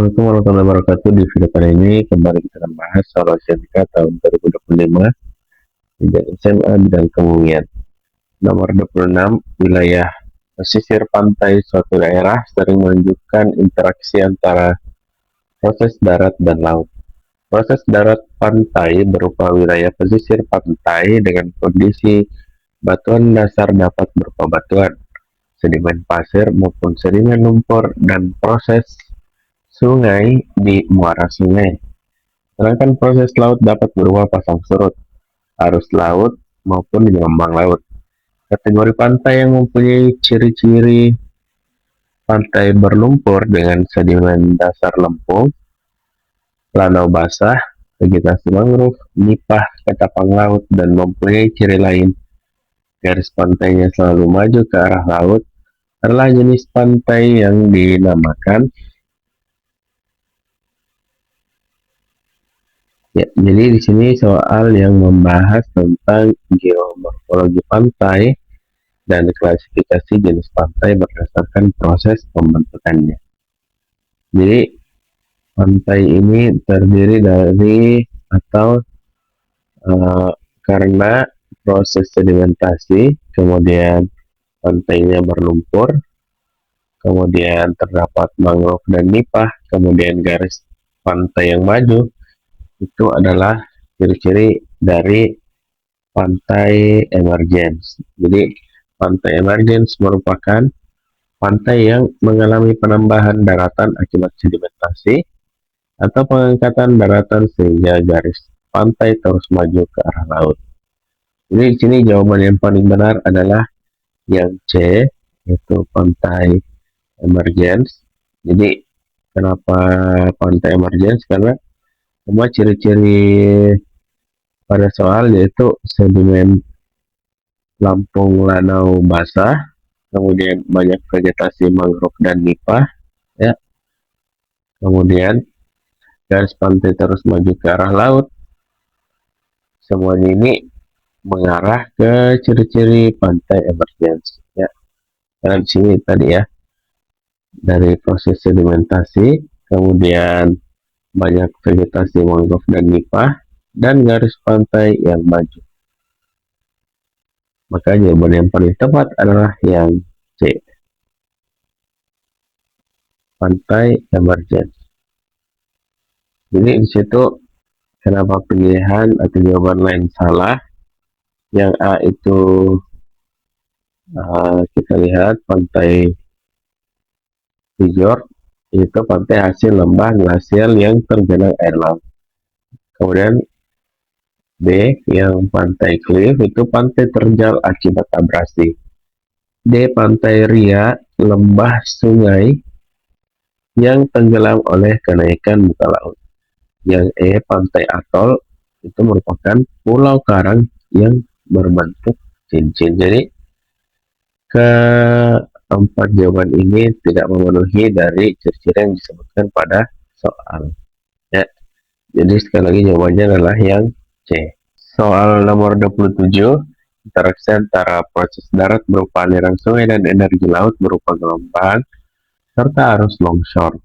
Assalamualaikum warahmatullahi wabarakatuh. Di video kali ini kembali kita akan bahas soal SMK tahun 2025 di SMA bidang kebumian. Nomor 26, wilayah pesisir pantai suatu daerah sering menunjukkan interaksi antara proses darat dan laut. Proses darat pantai berupa wilayah pesisir pantai dengan kondisi batuan dasar dapat berupa batuan, sedimen pasir maupun sedimen lumpur, dan proses sungai di muara sungai. Sedangkan proses laut dapat berupa pasang surut, arus laut, maupun gelombang laut. Kategori pantai yang mempunyai ciri-ciri pantai berlumpur dengan sedimen dasar lempung, lanau basah, vegetasi mangrove, nipah, ketapang laut, dan mempunyai ciri lain. Garis pantainya selalu maju ke arah laut adalah jenis pantai yang dinamakan. Ya, jadi di sini soal yang membahas tentang geomorfologi pantai dan klasifikasi jenis pantai berdasarkan proses pembentukannya. Jadi pantai ini terdiri dari atau karena proses sedimentasi, kemudian pantainya berlumpur, kemudian terdapat mangrove dan nipah, kemudian garis pantai yang maju. Itu adalah ciri-ciri dari pantai emergence. Jadi pantai emergence merupakan pantai yang mengalami penambahan daratan akibat sedimentasi atau pengangkatan daratan sehingga garis pantai terus maju ke arah laut. Jadi di sini jawaban yang paling benar adalah yang C, yaitu pantai emergence. Jadi kenapa pantai emergence? Karena semua ciri-ciri pada soal yaitu sedimen lampung lanau basah, kemudian banyak vegetasi mangrove dan nipah, ya. Kemudian garis pantai terus maju ke arah laut. Semuanya ini mengarah ke ciri-ciri pantai emergence, ya. Karena di sini tadi ya, dari proses sedimentasi, kemudian banyak vegetasi mangrove dan nipah, dan garis pantai yang maju. Maka jawaban yang paling tepat adalah yang C, pantai emergence. Jadi di situ kenapa pilihan atau jawaban lain salah? Yang A itu kita lihat pantai Fjord, itu pantai hasil lembah glasial yang tergenang air laut. Kemudian B, yang pantai Cliff itu pantai terjal akibat abrasi. D, pantai Ria, lembah sungai yang tenggelam oleh kenaikan muka laut. Yang E, pantai Atol, itu merupakan pulau karang yang berbentuk cincin. Jadi keempat jawaban ini tidak memenuhi dari ciri-ciri yang disebutkan pada soal, ya. Jadi sekali lagi jawabannya adalah yang C. Soal nomor 27, interaksi antara proses darat berupa aliran sungai dan energi laut berupa gelombang serta arus longshore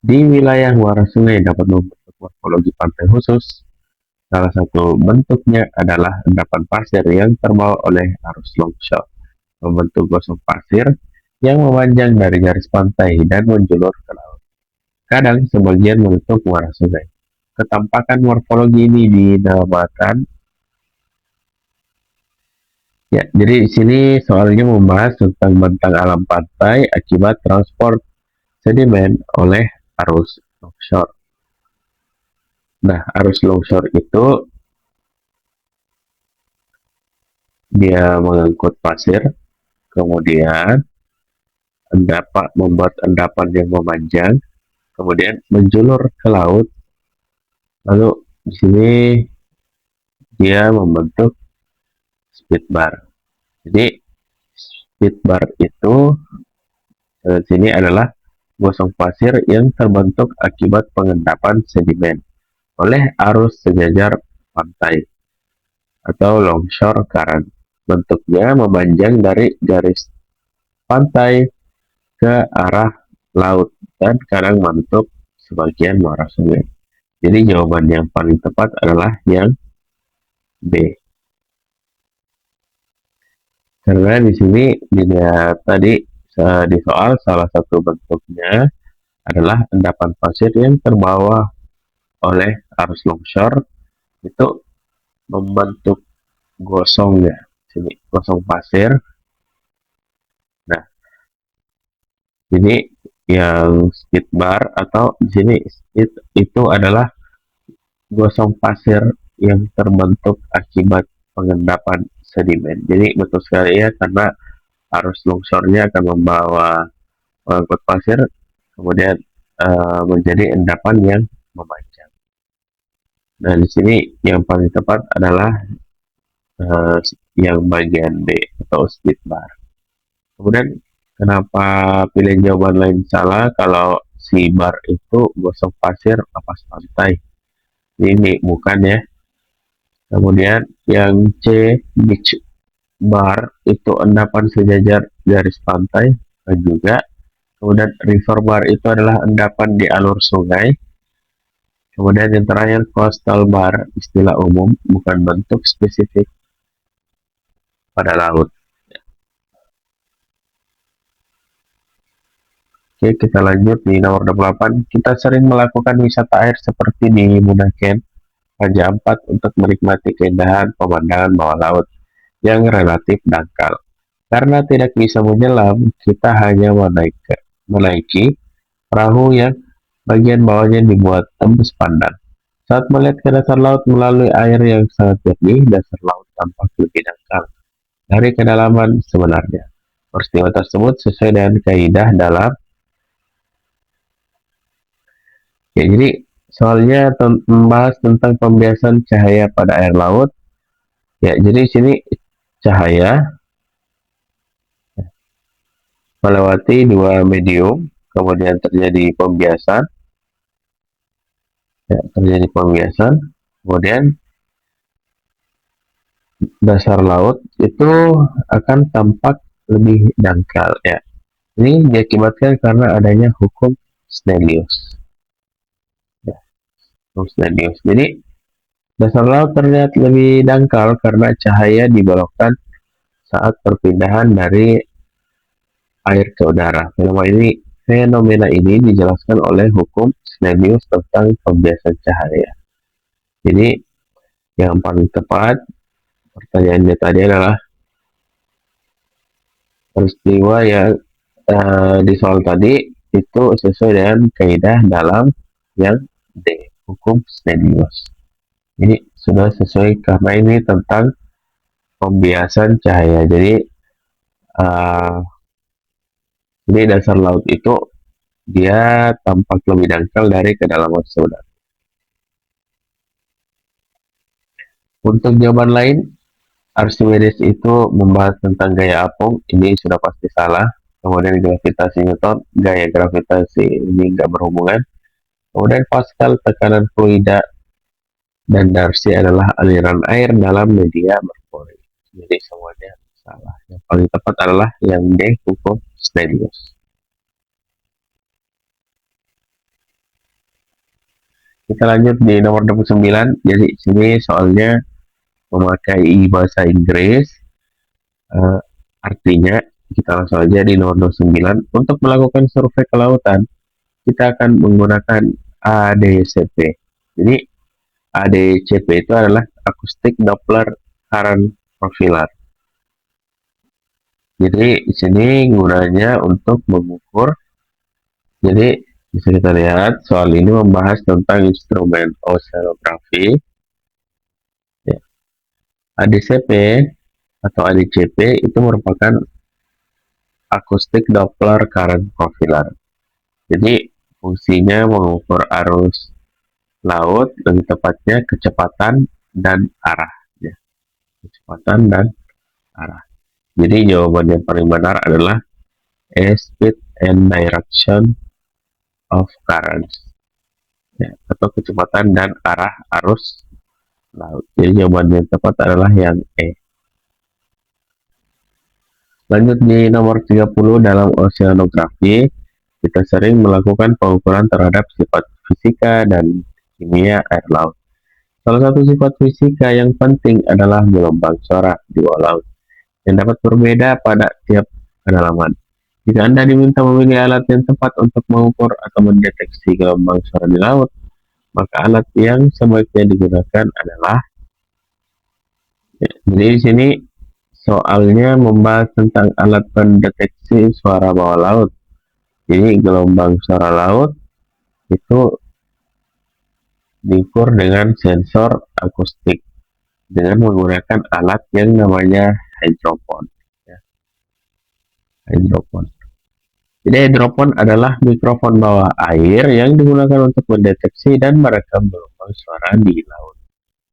di wilayah muara sungai dapat membentuk morfologi pantai khusus. Salah satu bentuknya adalah endapan pasir yang terbawa oleh arus longshore, membentuk gosong pasir yang memanjang dari garis pantai dan menjulur ke laut. Kadang sebagian menutup muara sungai. Ketampakan morfologi ini dinamakan, ya. Jadi di sini soalnya membahas tentang bentang alam pantai akibat transport sedimen oleh arus longshore. Nah, arus longshore itu dia mengangkut pasir, kemudian membuat endapan yang memanjang, kemudian menjulur ke laut. Lalu di sini dia membentuk speed bar. Jadi speed bar itu di sini adalah gosong pasir yang terbentuk akibat pengendapan sedimen oleh arus sejajar pantai atau longshore current. Bentuknya memanjang dari garis pantai ke arah laut dan kadang membentuk sebagian muara sungai. Jadi jawaban yang paling tepat adalah yang B. Karena di sini dilihat tadi di soal salah satu bentuknya adalah endapan pasir yang terbawa oleh arus longsor itu membentuk gosong ya. Sini gosong pasir. Nah, ini yang speed bar atau di sini speed itu adalah gosong pasir yang terbentuk akibat pengendapan sedimen. Jadi betul sekali ya karena arus longsornya akan membawa mengangkut pasir kemudian menjadi endapan yang memanjang. Nah di sini yang paling tepat adalah uh, yang bagian B atau speed bar. Kemudian kenapa pilih jawaban lain salah kalau si bar itu gosong pasir lepas pantai? Ini bukan ya. Kemudian yang C beach bar itu endapan sejajar garis pantai dan juga kemudian river bar itu adalah endapan di alur sungai. Kemudian yang terakhir coastal bar istilah umum bukan bentuk spesifik pada laut. Oke, kita lanjut di nomor 28. Kita sering melakukan wisata air seperti di Bunaken, Raja Ampat untuk menikmati keindahan pemandangan bawah laut yang relatif dangkal. Karena tidak bisa menyelam, kita hanya menaiki perahu yang bagian bawahnya dibuat tembus pandang. Saat melihat ke dasar laut melalui air yang sangat jernih, dasar laut tampak lebih dangkal dari kedalaman sebenarnya. Peristiwa tersebut sesuai dengan kaidah dalam ya, jadi soalnya membahas tentang pembiasan cahaya pada air laut. Ya, jadi sini cahaya melewati dua medium, kemudian terjadi pembiasan, ya, kemudian dasar laut itu akan tampak lebih dangkal ya. Ini diakibatkan karena adanya hukum Snellius. Ya, hukum Snellius. Jadi dasar laut terlihat lebih dangkal karena cahaya dibelokkan saat perpindahan dari air ke udara. Fenomena ini dijelaskan oleh hukum Snellius tentang pembiasan cahaya. Jadi yang paling tepat pertanyaannya tadi adalah peristiwa yang di soal tadi itu sesuai dengan kaidah dalam yang D, hukum Snellius. Ini sudah sesuai karena ini tentang pembiasan cahaya. Uh, jadi dasar laut itu dia tampak lebih dangkal dari kedalaman sebenarnya. Untuk jawaban lain, Archimedes itu membahas tentang gaya apung, ini sudah pasti salah. Kemudian gravitasi Newton, gaya gravitasi ini nggak berhubungan. Kemudian Pascal, tekanan fluida, dan Darcy adalah aliran air dalam media berpori. Jadi semuanya salah. Yang paling tepat adalah yang D, hukum Snellius. Kita lanjut di nomor 29. Jadi sini soalnya memakai bahasa Inggris. Artinya kita langsung aja di nomor 29. Untuk melakukan survei kelautan, kita akan menggunakan ADCP. Jadi ADCP itu adalah Acoustic Doppler Current Profiler. Jadi di sini gunanya untuk mengukur. Jadi bisa kita lihat soal ini membahas tentang instrumen oceanografi. Ya. ADCP atau ADCP itu merupakan Acoustic Doppler Current Profiler. Jadi fungsinya mengukur arus laut, lebih tepatnya kecepatan dan arah. Ya. Kecepatan dan arah. Jadi jawaban yang paling benar adalah speed and direction of currents, ya, atau kecepatan dan arah arus laut. Jadi jawaban yang tepat adalah yang E. Lanjut di nomor 30 dalam oceanografi, kita sering melakukan pengukuran terhadap sifat fisika dan kimia air laut. Salah satu sifat fisika yang penting adalah gelombang suara di bawah laut, yang dapat berbeda pada tiap kedalaman. Jika Anda diminta memilih alat yang tepat untuk mengukur atau mendeteksi gelombang suara di laut, maka alat yang sebaiknya digunakan adalah. Jadi di sini soalnya membahas tentang alat pendeteksi suara bawah laut. Jadi gelombang suara laut itu diukur dengan sensor akustik dengan menggunakan alat yang namanya hydrophone. Hydrophone. Jadi hydrophone adalah mikrofon bawah air yang digunakan untuk mendeteksi dan merekam gelombang suara di laut.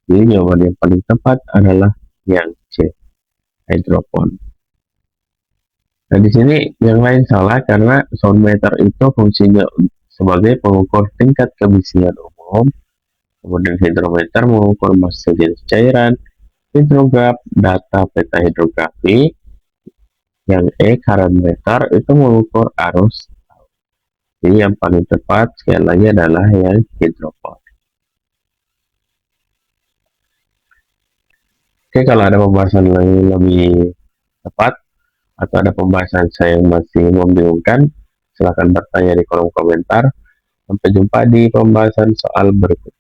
Jadi jawaban yang paling tepat adalah yang C, hydrophone. Nah di sini yang lain salah karena sound meter itu fungsinya sebagai pengukur tingkat kebisingan umum, kemudian hidrometer mengukur massa jenis cairan, hidrograf data peta hidrografi, yang current meter itu mengukur arus. Jadi yang paling tepat sekali lagi adalah yang hidrophone. Oke, kalau ada pembahasan yang lebih tepat atau ada pembahasan saya yang masih membingungkan, silahkan bertanya di kolom komentar. Sampai jumpa di pembahasan soal berikutnya.